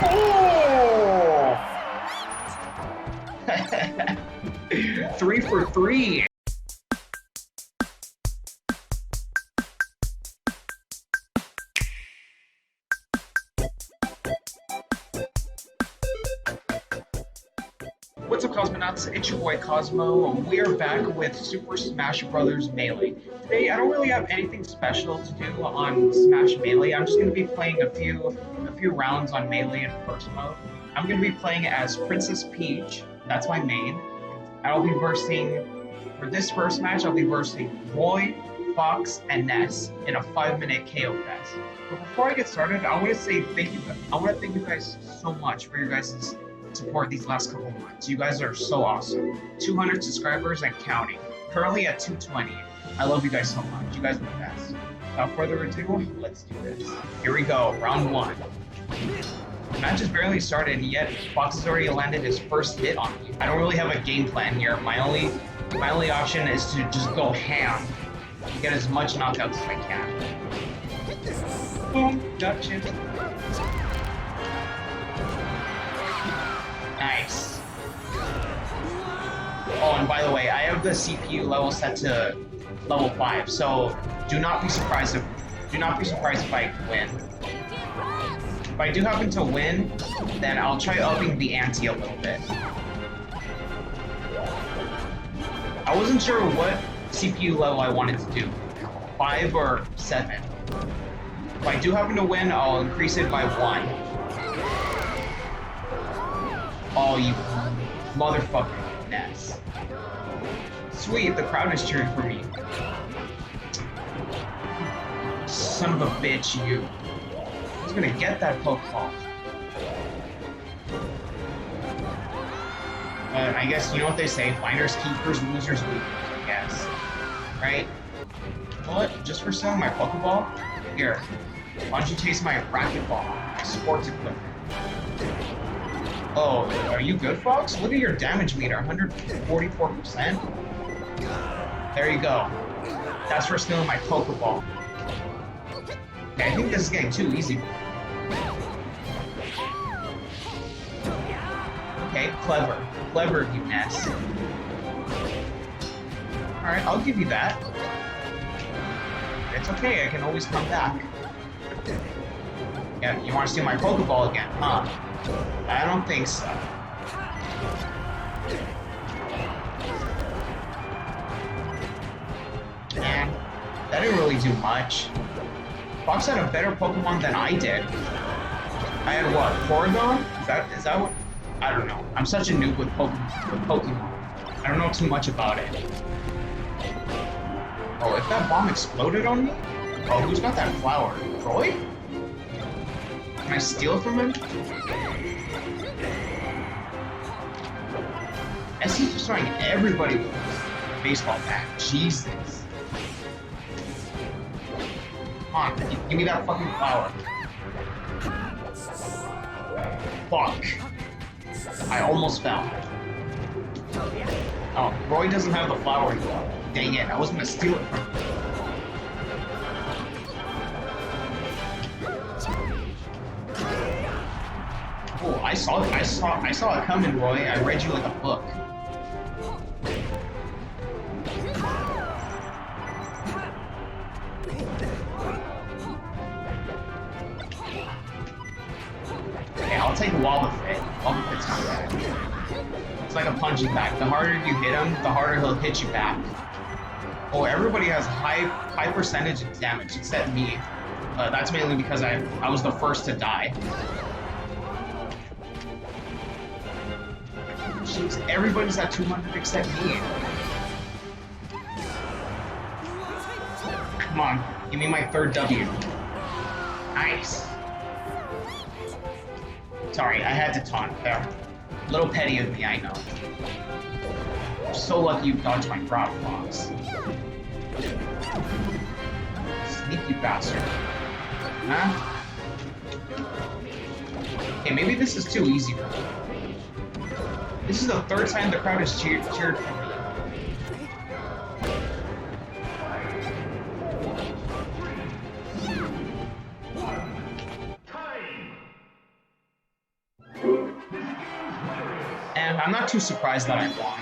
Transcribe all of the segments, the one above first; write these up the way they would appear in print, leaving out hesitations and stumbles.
Oh! 3 for 3. What's up, Cosmonauts? It's your boy Cosmo. We are back with Super Smash Bros. Melee. Today, I don't really have anything special to do on Smash Melee. I'm just going to be playing a few rounds on Melee in first mode. I'm going to be playing as Princess Peach. That's my main. I'll be versing, for this first match, I'll be versing Roy, Fox, and Ness in a 5-minute KO fest. But before I get started, I want to say thank you. I want to thank you guys so much for your guys' support these last couple months. You guys are so awesome. 200 subscribers and counting. Currently at 220. I love you guys so much. You guys are the best. Without further ado, let's do this. Here we go, round 1. The match has barely started, and yet Fox has already landed his first hit on me. I don't really have a game plan here. My only option is to just go ham and get as much knockouts as I can. Boom, gotcha. Nice. Oh, and by the way, I have the CPU level set to level 5, so do not be surprised if I win. If I do happen to win, then I'll try upping the ante a little bit. I wasn't sure what CPU level I wanted to do, 5 or 7. If I do happen to win, I'll increase it by 1. Oh, you motherfucking Ness. Sweet, the crowd is cheering for me. Son of a bitch, you. Who's gonna get that Pokeball? I guess you know what they say, finders keepers, losers lose, I guess. Right? You know what? Just for selling my Pokeball? Here. Why don't you taste my racquetball, my sports equipment? Oh, are you good, Fox? Look at your damage meter, 144%. There you go. That's for stealing my Pokeball. Okay, I think this is getting too easy. Okay, clever. Clever, you Ness. Alright, I'll give you that. It's okay, I can always come back. Yeah, you want to steal my Pokeball again, huh? I don't think so. Man, that didn't really do much. Fox had a better Pokemon than I did. I had what, Porygon? Is that what? I don't know. I'm such a noob with Pokemon. I don't know too much about it. Oh, if that bomb exploded on me? Oh, who's got that flower? Roy? Can I steal it from him? As he's destroying everybody with his baseball bat. Jesus. Come on, give me that fucking flower. Fuck. I almost fell. Oh, Roy doesn't have the flower anymore. Dang it, I was gonna steal it from him. Oh, I saw it coming, Roy. I read you like a book. Okay, I'll take Wobbuffet. Wobbuffet's not bad. It's like a punching bag. The harder you hit him, the harder he'll hit you back. Oh, everybody has high percentage of damage except me. That's mainly because I was the first to die. Jeez, everybody's at 200 except me. Come on, give me my 3rd W. Nice. Sorry, I had to taunt there. A little petty of me, I know. I'm so lucky you dodged my drop, Fox. Sneaky bastard. Huh? Okay, maybe this is too easy for me. This is the 3rd time the crowd has cheered for me. Yeah, I'm not too surprised that I won.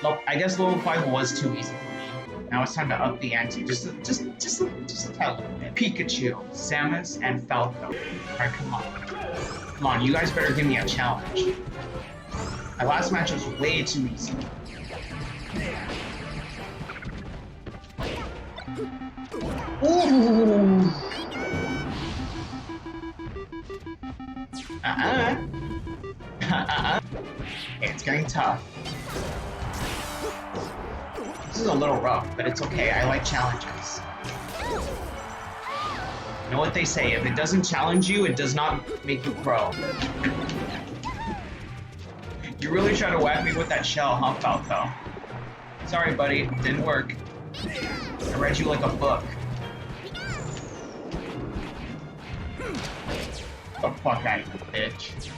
Look, I guess level 5 was too easy for me. Now it's time to up the ante, just a little bit. Pikachu, Samus, and Falco. Alright, come on. Come on, you guys better give me a challenge. My last match was way too easy. Ooh! It's getting tough. This is a little rough, but it's okay. I like challenges. You know what they say, if it doesn't challenge you, it does not make you grow. You really try to whack me with that shell, huh, Falco? Sorry, buddy. Didn't work. I read you like a book. The fuck out of here, bitch.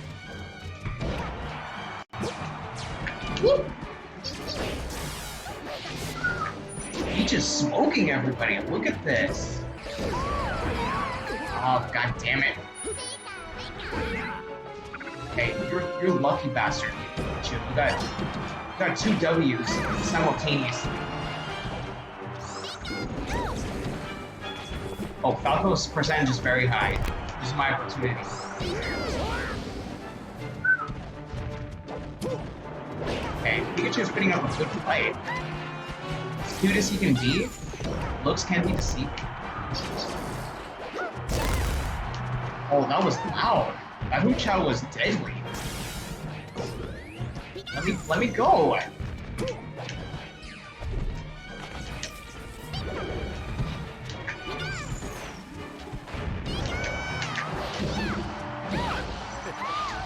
Whoop. He's just smoking everybody. Look at this. Oh, god damn it. Hey, you're a lucky bastard. You got 2 W's simultaneously. Oh, Falco's percentage is very high. This is my opportunity. Okay, Pikachu's putting up a good fight. As cute as he can be, looks can be deceiving. Oh, that was loud. That Hoochow was deadly. Let me go.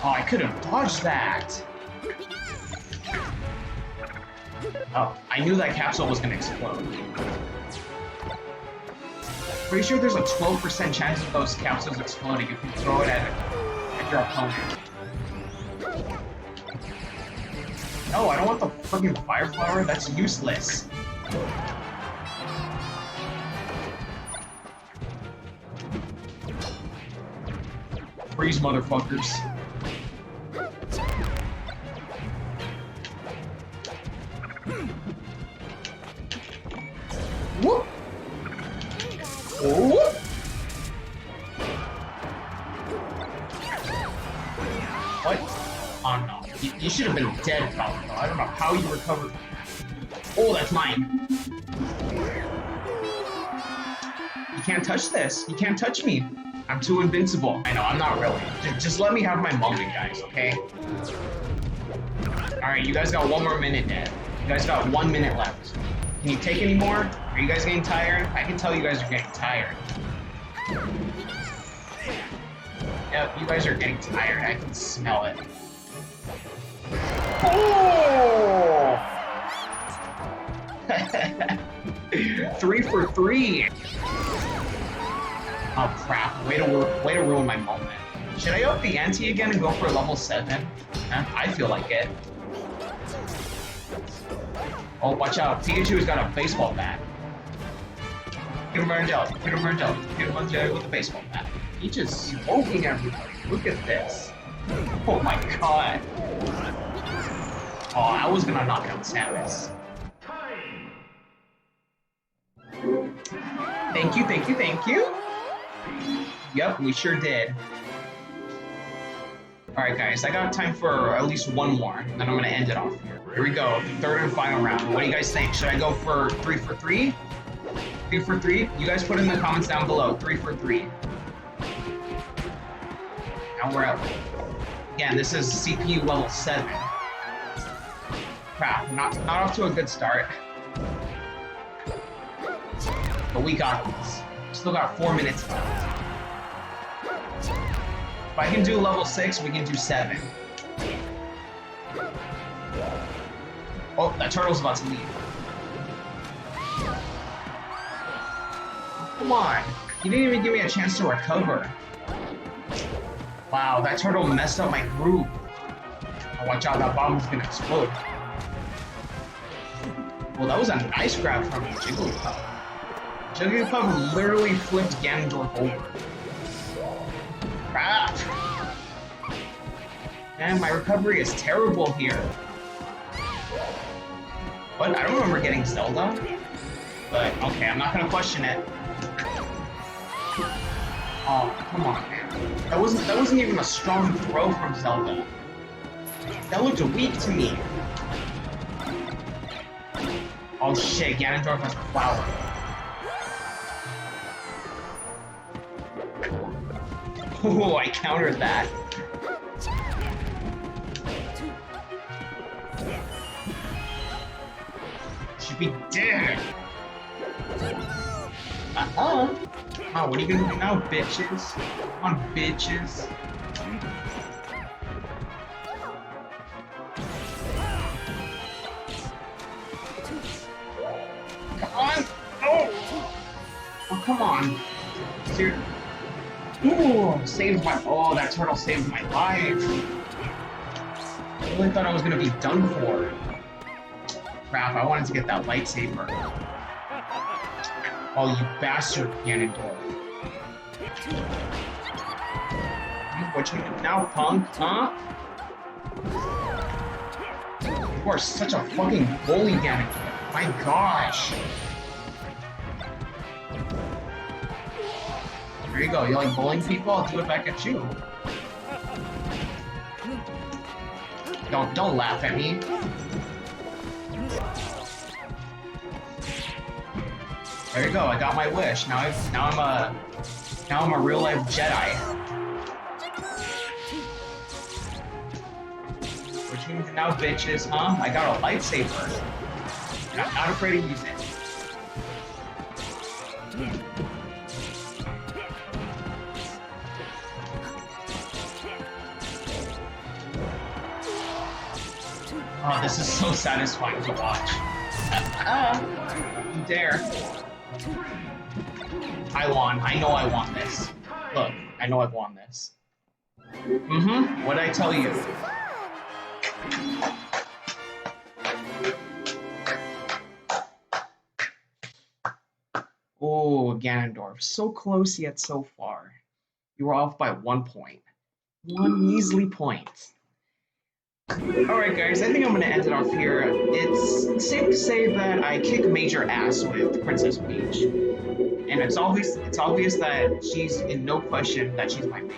Oh, I could have dodged that. Oh, I knew that capsule was gonna explode. Pretty sure there's a 12% chance of those capsules exploding if you throw it at your opponent. No, I don't want the fucking fire flower. That's useless. Freeze, motherfuckers. Whoop! Whoop! What? Oh no. You should have been dead, Falco. I don't know how you recovered. Oh, that's mine. You can't touch this. You can't touch me. I'm too invincible. I know, I'm not really. Just let me have my moment, guys, okay? Alright, you guys got 1 more minute, Dad. You guys got 1 minute left. Can you take any more? Are you guys getting tired? I can tell you guys are getting tired. Yep, you guys are getting tired. I can smell it. Oh! 3 for 3. Oh crap! Way to ruin my moment. Should I up the ante again and go for level 7? I feel like it. Oh, watch out! Pikachu's got a baseball bat. Get him around jelly. Get him around jelly. Get him around jelly with a baseball bat. He's just smoking everybody. Look at this. Oh my god. Oh, I was gonna knock out Samus. Thank you, thank you, thank you. Yep, we sure did. Alright guys, I got time for at least 1 more, and then I'm gonna end it off here. Here we go, the 3rd and final round. What do you guys think? Should I go for 3 for 3? 3 for 3? You guys put in the comments down below, 3 for 3. Now we're up. Again, this is CPU level 7. Crap, not off to a good start. But we got this. Still got 4 minutes left. If I can do level 6, we can do 7. Oh, that turtle's about to leave. Come on. You didn't even give me a chance to recover. Wow, that turtle messed up my groove. Oh, watch out, that bomb's gonna explode. Well, that was a nice grab from you, Jigglypuff. Jigglypuff literally flipped Ganondorf over. Crap! Man, my recovery is terrible here. What? I don't remember getting Zelda. But, okay, I'm not gonna question it. Oh, come on, man. That wasn't even a strong throw from Zelda. That looked weak to me. Oh shit, Ganondorf has Flower. Oh, I countered that. Should be dead. Uh-huh. Oh, what are you gonna do now, bitches? Come on, bitches. Come on! Oh! Oh, come on. Seriously. Ooh, saved my... Oh, that turtle saved my life. I really thought I was gonna be done for. Crap, I wanted to get that lightsaber. Oh, you bastard, Ganondorf. What you do now, punk? Huh? You are such a fucking bully, Ganondorf. My gosh. There you go. You like bullying people? I'll do it back at you. Don't laugh at me. There you go. I got my wish. Now I'm a real life Jedi. What you need now, bitches? Huh? I got a lightsaber. And I'm not afraid to use it. Oh, this is so satisfying to watch. You dare. I won. I know I won this. Look, I know I've won this. Mm-hmm. What'd I tell you? Oh, Ganondorf. So close yet so far. You were off by 1 point. One measly point. Alright guys, I think I'm going to end it off here. It's safe to say that I kick major ass with Princess Peach. And it's obvious that she's in no question that she's my main.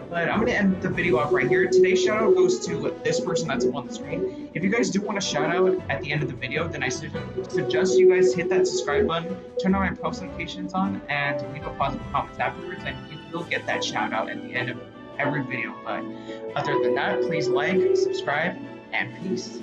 But I'm going to end the video off right here. Today's shout out goes to this person that's on the screen. If you guys do want a shout out at the end of the video, then I suggest you guys hit that subscribe button, turn on my post notifications on, and leave a positive comment afterwards, and you will get that shout out at the end of every video. But other than that, please like, subscribe, and peace.